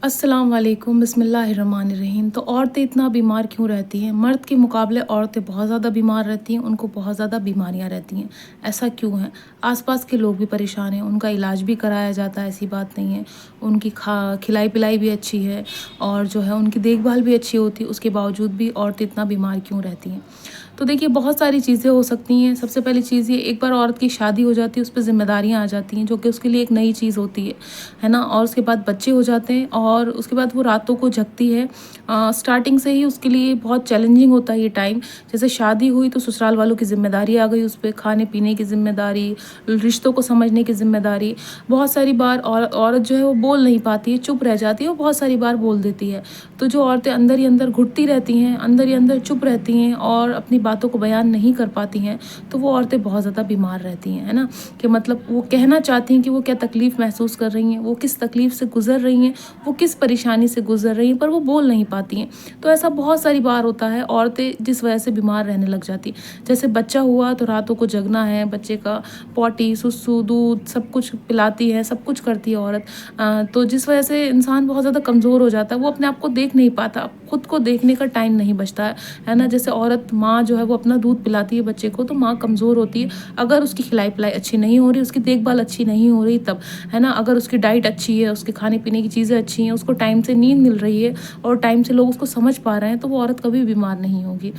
अस्सलाम वालेकुम बिस्मिल्लाहिर्रहमानिर्रहीम। तो औरतें इतना बीमार क्यों रहती हैं? मर्द के मुकाबले औरतें बहुत ज़्यादा बीमार रहती हैं, उनको बहुत ज़्यादा बीमारियां रहती हैं। ऐसा क्यों है? आसपास के लोग भी परेशान हैं, उनका इलाज भी कराया जाता है, ऐसी बात नहीं है। उनकी खिलाई पिलाई भी अच्छी है और जो है उनकी देखभाल भी अच्छी होती है, उसके बावजूद भी औरतें इतना बीमार क्यों रहती हैं? तो देखिए, बहुत सारी चीज़ें हो सकती हैं। सबसे पहली चीज़ ये, एक बार औरत की शादी हो जाती है, उस पे ज़िम्मेदारियाँ आ जाती हैं, जो कि उसके लिए एक नई चीज़ होती है ना? और उसके बाद बच्चे हो जाते हैं और उसके बाद वो रातों को जगती है। स्टार्टिंग से ही उसके लिए बहुत चैलेंजिंग होता है ये टाइम। जैसे शादी हुई तो ससुराल वालों की ज़िम्मेदारी आ गई उस पे, खाने-पीने की ज़िम्मेदारी, रिश्तों को समझने की ज़िम्मेदारी। बहुत सारी बार औरत जो है वो बोल नहीं पाती है, चुप रह जाती है, वो बहुत सारी बार बोल देती है। तो जो औरतें अंदर ही अंदर घुटती रहती हैं, अंदर ही अंदर चुप रहती हैं और अपनी बातों को बयान नहीं कर पाती हैं, तो वो औरतें बहुत ज़्यादा बीमार रहती हैं, है ना? कि मतलब वो कहना चाहती हैं कि वो क्या तकलीफ़ महसूस कर रही हैं, वो किस तकलीफ़ से गुज़र रही हैं, वो किस परेशानी से गुज़र रही हैं, पर वो बोल नहीं पाती हैं। तो ऐसा बहुत सारी बार होता है, औरतें जिस वजह से बीमार रहने लग जाती हैं। जैसे बच्चा हुआ तो रातों को जगना है, बच्चे का पॉटी, सुसु, दूध सब कुछ पिलाती है, सब कुछ करती है औरत। तो जिस वजह से इंसान बहुत ज़्यादा कमज़ोर हो जाता है, वो अपने आप को देख नहीं पाता, खुद को देखने का टाइम नहीं बचता है ना? जैसे औरत माँ जो है वो अपना दूध पिलाती है बच्चे को, तो माँ कमज़ोर होती है अगर उसकी खिलाई-पिलाई अच्छी नहीं हो रही, उसकी देखभाल अच्छी नहीं हो रही तब, है ना? अगर उसकी डाइट अच्छी है, उसके खाने-पीने की चीज़ें अच्छी हैं, उसको टाइम से नींद मिल रही है और टाइम से लोग उसको समझ पा रहे हैं, तो वो औरत कभी बीमार नहीं होगी।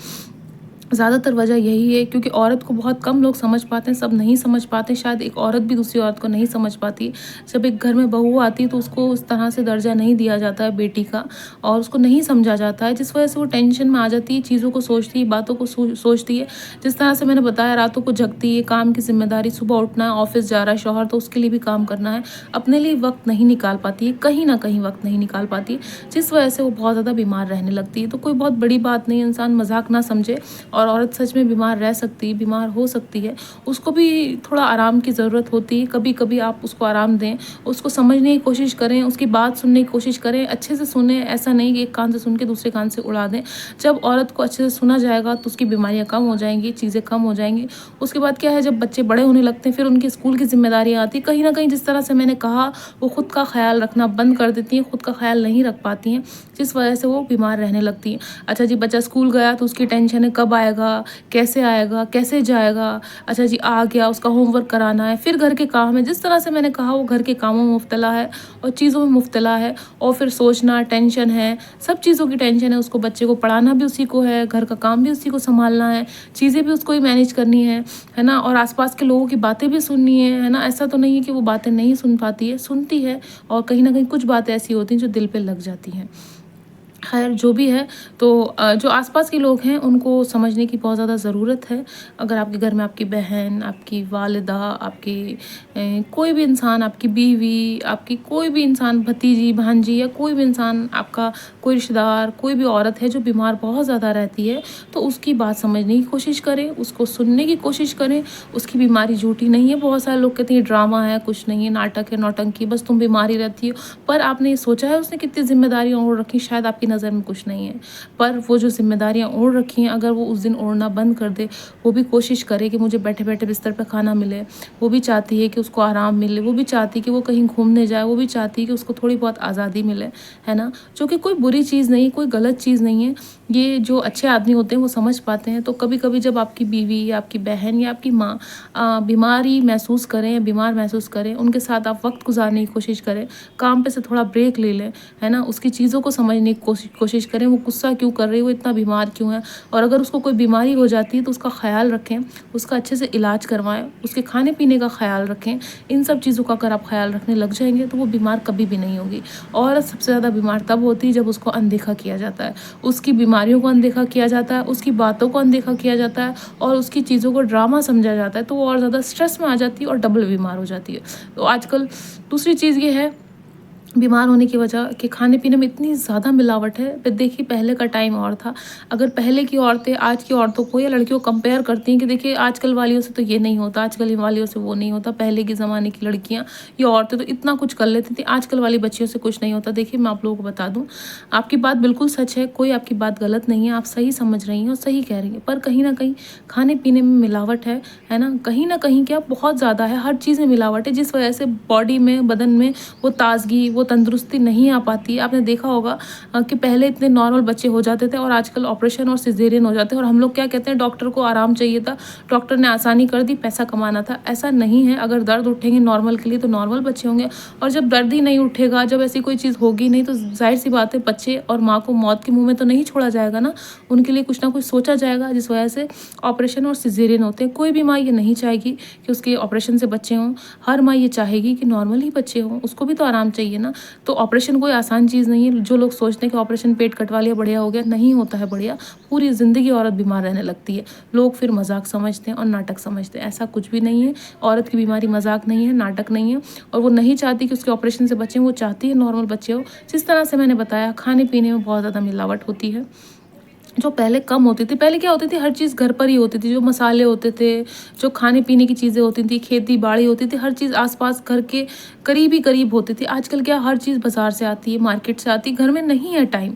ज़्यादातर वजह यही है क्योंकि औरत को बहुत कम लोग समझ पाते हैं, सब नहीं समझ पाते। शायद एक औरत भी दूसरी औरत को नहीं समझ पाती। जब एक घर में बहू आती है तो उसको उस तरह से दर्जा नहीं दिया जाता है बेटी का और उसको नहीं समझा जाता है, जिस वजह से वो टेंशन में आ जाती है, चीज़ों को सोचती है, बातों को सोचती है। जिस तरह से मैंने बताया, रातों को जगती है, काम की ज़िम्मेदारी, सुबह उठना है, ऑफ़िस जा रहा है शौहर तो उसके लिए भी काम करना है, अपने लिए वक़्त नहीं निकाल पाती है, कहीं न कहीं वक़्त नहीं निकाल पाती है, जिस वजह से वो बहुत ज़्यादा बीमार रहने लगती है। तो कोई बहुत बड़ी बात नहीं है, इंसान मज़ाक ना समझे। और औरत सच में बीमार रह सकती है, बीमार हो सकती है, उसको भी थोड़ा आराम की ज़रूरत होती है। कभी-कभी आप उसको आराम दें, उसको समझने की कोशिश करें, उसकी बात सुनने की कोशिश करें, अच्छे से सुनें, ऐसा नहीं कि एक कान से सुन के दूसरे कान से उड़ा दें। जब औरत को अच्छे से सुना जाएगा तो उसकी बीमारियाँ कम हो जाएँगी, चीज़ें कम हो जाएँगी। उसके बाद क्या है, जब बच्चे बड़े होने लगते हैं, फिर उनकी स्कूल की ज़िम्मेदारियाँ आती हैं। कहीं न कहीं जिस तरह से मैंने कहा, वो खुद का ख़्याल रखना बंद कर देती हैं, खुद का ख़्याल नहीं रख पाती हैं, जिस वजह से वो बीमार रहने लगती हैं। अच्छा जी, बच्चा स्कूल गया तो उसकी टेंशन है, कब आएगा, कैसे आएगा, कैसे जाएगा? अच्छा जी, आ गया, उसका होमवर्क कराना है, फिर घर के काम है। जिस तरह से मैंने कहा, वो घर के कामों में मुब्तला है और चीज़ों में मुब्तला है और फिर सोचना, टेंशन है, सब चीज़ों की टेंशन है। उसको, बच्चे को पढ़ाना भी उसी को है, घर का काम भी उसी को सँभालना है, चीज़ें भी उसको ही मैनेज करनी है ना? और आस-पास के लोगों की बातें भी सुननी है ना? ऐसा तो नहीं है कि वो बातें नहीं सुन पाती है, सुनती है और कहीं न कहीं कुछ बातें ऐसी होती हैं जो दिल पे लग जाती हैं। ख़ैर, जो भी है, तो जो आस-पास के लोग हैं उनको समझने की बहुत ज़्यादा ज़रूरत है। अगर आपके घर में आपकी बहन, आपकी वालिदा, आपकी कोई भी इंसान, आपकी बीवी, आपकी कोई भी इंसान, भतीजी, भांजी या कोई भी इंसान, आपका कोई रिश्तेदार, कोई भी औरत है जो बीमार बहुत ज़्यादा रहती है, तो उसकी बात समझने की कोशिश करें, उसको सुनने की कोशिश करें। उसकी बीमारी झूठी नहीं है। बहुत सारे लोग कहते हैं ये ड्रामा है, कुछ नहीं है, नाटक है, नौटंकी, बस तुम बीमार ही रहती हो। पर आपने ये सोचा है उसने कितनी ज़िम्मेदारियाँ ओढ़ रखी? शायद आपकी नज़र में कुछ नहीं है, पर वो जो ज़िम्मेदारियाँ ओढ़ रखी हैं, अगर वो उस दिन ओढ़ना बंद कर दे, वो भी कोशिश करे कि मुझे बैठे-बैठे बिस्तर पे खाना मिले, वो भी चाहती है कि उसको आराम मिले, वो भी चाहती है कि वो कहीं घूमने जाए, वो भी चाहती है कि उसको थोड़ी बहुत आज़ादी मिले, है ना? जो कि कोई बुरी चीज़ नहीं, कोई गलत चीज़ नहीं है। ये जो अच्छे आदमी होते हैं वो समझ पाते हैं। तो कभी-कभी जब आपकी बीवी या आपकी बहन या आपकी माँ बीमारी महसूस करें, बीमार महसूस करें, उनके साथ आप वक़्त गुज़ारने की कोशिश करें, काम पे से थोड़ा ब्रेक ले लें, है ना? उसकी चीज़ों को समझने की कोशिश करें, वो गुस्सा क्यों कर रही है, वो इतना बीमार क्यों है, और अगर उसको कोई बीमारी हो जाती है तो उसका ख़्याल रखें, उसका अच्छे से इलाज करवाएँ, उसके खाने-पीने का ख़्याल रखें। इन सब चीज़ों का अगर आप ख़्याल रखने लग जाएँगे तो वो बीमार कभी भी नहीं होगी। औरत सबसे ज़्यादा बीमार तब होती है जब उसको अनदेखा किया जाता है, उसकी बीमारियों को अनदेखा किया जाता है, उसकी बातों को अनदेखा किया जाता है और उसकी चीज़ों को ड्रामा समझा जाता है, तो वो और ज़्यादा स्ट्रेस में आ जाती है और डबल बीमार हो जाती है। तो आजकल दूसरी चीज़ ये है, बीमार होने की वजह कि खाने-पीने में इतनी ज़्यादा मिलावट है। फिर देखिए, पहले का टाइम और था। अगर पहले की औरतें आज की औरतों को या लड़कियों को कंपेयर करती हैं कि देखिए आजकल वालियों से तो ये नहीं होता, आजकल वालियों से वो नहीं होता, पहले के ज़माने की लड़कियाँ या औरतें तो इतना कुछ कर लेती थी, आजकल वाली बच्चियों से कुछ नहीं होता। देखिए, मैं आप लोगों को बता दूँ, आपकी बात बिल्कुल सच है, कोई आपकी बात गलत नहीं है, आप सही समझ रही हैं और सही कह रही हैं। पर कहीं न कहीं खाने-पीने में मिलावट है ना? कहीं न कहीं क्या, बहुत ज़्यादा है, हर चीज़ में मिलावट है, जिस वजह से बॉडी में, बदन में वो ताज़गी, वो वो तंदुरुस्ती नहीं आ पाती है। आपने देखा होगा कि पहले इतने नॉर्मल बच्चे हो जाते थे और आजकल ऑपरेशन और सिजेरियन हो जाते हैं, और हम लोग क्या कहते हैं, डॉक्टर को आराम चाहिए था, डॉक्टर ने आसानी कर दी, पैसा कमाना था। ऐसा नहीं है। अगर दर्द उठेंगे नॉर्मल के लिए तो नॉर्मल बच्चे होंगे, और जब दर्द ही नहीं उठेगा, जब ऐसी कोई चीज़ होगी नहीं, तो जाहिर सी बात है बच्चे और माँ को मौत के मुंह में तो नहीं छोड़ा जाएगा ना। उनके लिए कुछ ना कुछ सोचा जाएगा, जिस वजह से ऑपरेशन और सिजेरियन होते हैं। कोई भी माँ ये नहीं चाहेगी कि उसके ऑपरेशन से बच्चे हों। हर माँ ये चाहेगी कि नॉर्मल ही बच्चे हों, उसको भी तो आराम चाहिए ना। तो ऑपरेशन कोई आसान चीज़ नहीं है। जो लोग सोचते हैं कि ऑपरेशन पेट कटवा लिया बढ़िया हो गया, नहीं होता है बढ़िया। पूरी ज़िंदगी औरत बीमार रहने लगती है। लोग फिर मजाक समझते हैं और नाटक समझते हैं। ऐसा कुछ भी नहीं है। औरत की बीमारी मजाक नहीं है, नाटक नहीं है, और वो नहीं चाहती कि उसके ऑपरेशन से बच्चे, वो चाहती है नॉर्मल बच्चे हो। जिस तरह से मैंने बताया, खाने पीने में बहुत ज़्यादा मिलावट होती है, जो पहले कम होती थी। पहले क्या होती थी, हर चीज़ घर पर ही होती थी। जो मसाले होते थे, जो खाने पीने की चीज़ें होती थी, खेती बाड़ी होती थी, हर चीज़ आसपास घर के करीब ही करीब होती थी। आजकल क्या, हर चीज़ बाजार से आती है, मार्केट से आती है। घर में नहीं है टाइम,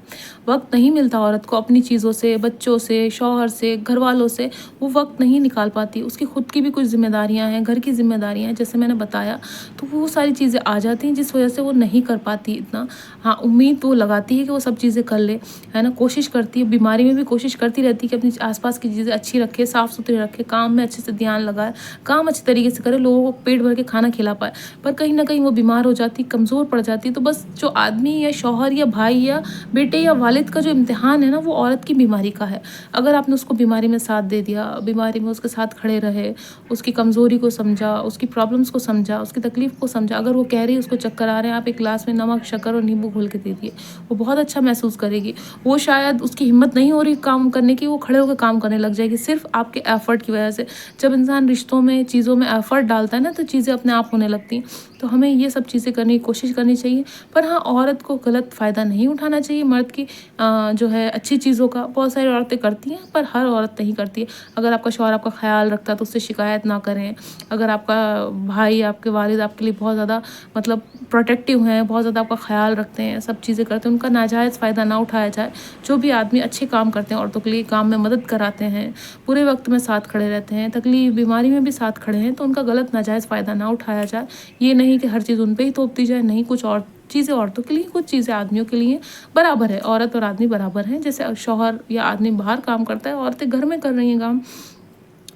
वक्त नहीं मिलता औरत को अपनी चीज़ों से, बच्चों से, शौहर से, घर वालों से। वो वक्त नहीं निकाल पाती। उसकी खुद की भी कुछ जिम्मेदारियाँ हैं, घर की जिम्मेदारियाँ हैं, जैसे मैंने बताया। तो वो सारी चीज़ें आ जाती हैं, जिस वजह से वो नहीं कर पाती इतना। हाँ, उम्मीद वो लगाती है कि वो सब चीज़ें कर ले, है ना, कोशिश करती है। बीमारी में भी कोशिश करती रहती है कि अपनी आसपास की चीज़ें अच्छी रखे, साफ़ सुथरी रखे, काम में अच्छे से ध्यान लगाए, काम अच्छे तरीके से करे, लोगों को पेट भर के खाना खिला पाए। पर कहीं ना कहीं वो बीमार हो जाती, कमज़ोर पड़ जाती। तो बस जो आदमी या शौहर या भाई या बेटे या वालिद का जो इम्तिहान है ना, वो औरत की बीमारी का है। अगर आपने उसको बीमारी में साथ दे दिया, बीमारी में उसके साथ खड़े रहे, उसकी कमज़ोरी को समझा, उसकी प्रॉब्लम्स को समझा, उसकी तकलीफ़ को समझा। अगर वो कह रही है उसको चक्कर आ रहे हैं, आप एक गिलास में नमक, शक्कर और नींबू घोल के दे दिए, वो बहुत अच्छा महसूस करेगी। वो शायद उसकी हिम्मत नहीं हो रही काम करने की, वो खड़े होकर काम करने लग जाएगी, सिर्फ आपके एफर्ट की वजह से। जब इंसान रिश्तों में, चीज़ों में एफर्ट डालता है ना, तो चीज़ें अपने आप होने लगती हैं। तो हमें ये सब चीज़ें करने की कोशिश करनी चाहिए। पर हाँ, औरत को गलत फ़ायदा नहीं उठाना चाहिए मर्द की जो है अच्छी चीज़ों का। बहुत सारी औरतें करती हैं, पर हर औरत नहीं करती है। अगर आपका शौहर आपका ख्याल रखता है तो उससे शिकायत ना करें। अगर आपका भाई, आपके वालिद आपके लिए बहुत ज़्यादा मतलब प्रोटेक्टिव हैं, बहुत ज़्यादा आपका ख्याल रखते हैं, सब चीज़ें करते हैं, उनका नाजायज़ फ़ायदा ना उठाया जाए। जो भी आदमी अच्छे काम करते हैं, औरतों के लिए काम में मदद कराते हैं, पूरे वक्त में साथ खड़े रहते हैं, तकलीफ बीमारी में भी साथ खड़े हैं, तो उनका गलत नाजायज़ फ़ायदा ना उठाया जाए। ये नहीं कि हर चीज़ उन पे ही थोप दी जाए। नहीं, कुछ और चीज़ें औरतों के लिए, कुछ चीज़ें आदमियों के लिए बराबर है। औरत और आदमी बराबर हैं। जैसे शौहर या आदमी बाहर काम करता है, औरतें घर में कर रही हैं काम,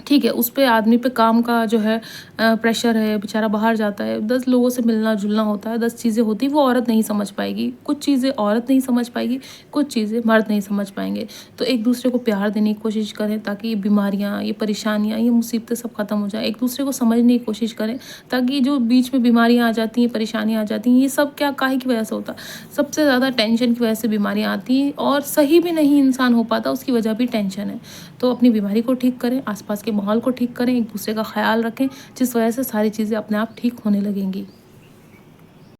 ठीक है, उस पे आदमी पे काम का जो है प्रेशर है, बेचारा बाहर जाता है, 10 लोगों से मिलना-जुलना होता है, 10 चीज़ें होती हैं, वो औरत नहीं समझ पाएगी। कुछ चीज़ें औरत नहीं समझ पाएगी, कुछ चीज़ें मर्द नहीं समझ पाएँगे। तो एक-दूसरे को प्यार देने की कोशिश करें, ताकि ये बीमारियाँ, ये परेशानियाँ, ये मुसीबतें सब खत्म हो जाएँ। एक-दूसरे को समझने की कोशिश करें, ताकि जो बीच में बीमारियाँ आ जाती हैं, परेशानियाँ आ जाती हैं, ये सब क्या, काहे की वजह से होता है? सबसे ज़्यादा टेंशन की वजह से बीमारियाँ आती हैं, और सही भी नहीं इंसान हो पाता, उसकी वजह भी टेंशन है। तो अपनी बीमारी को ठीक करें, आसपास के माहौल को ठीक करें, एक दूसरे का ख्याल रखें, जिस वजह से सारी चीज़ें अपने आप ठीक होने लगेंगी।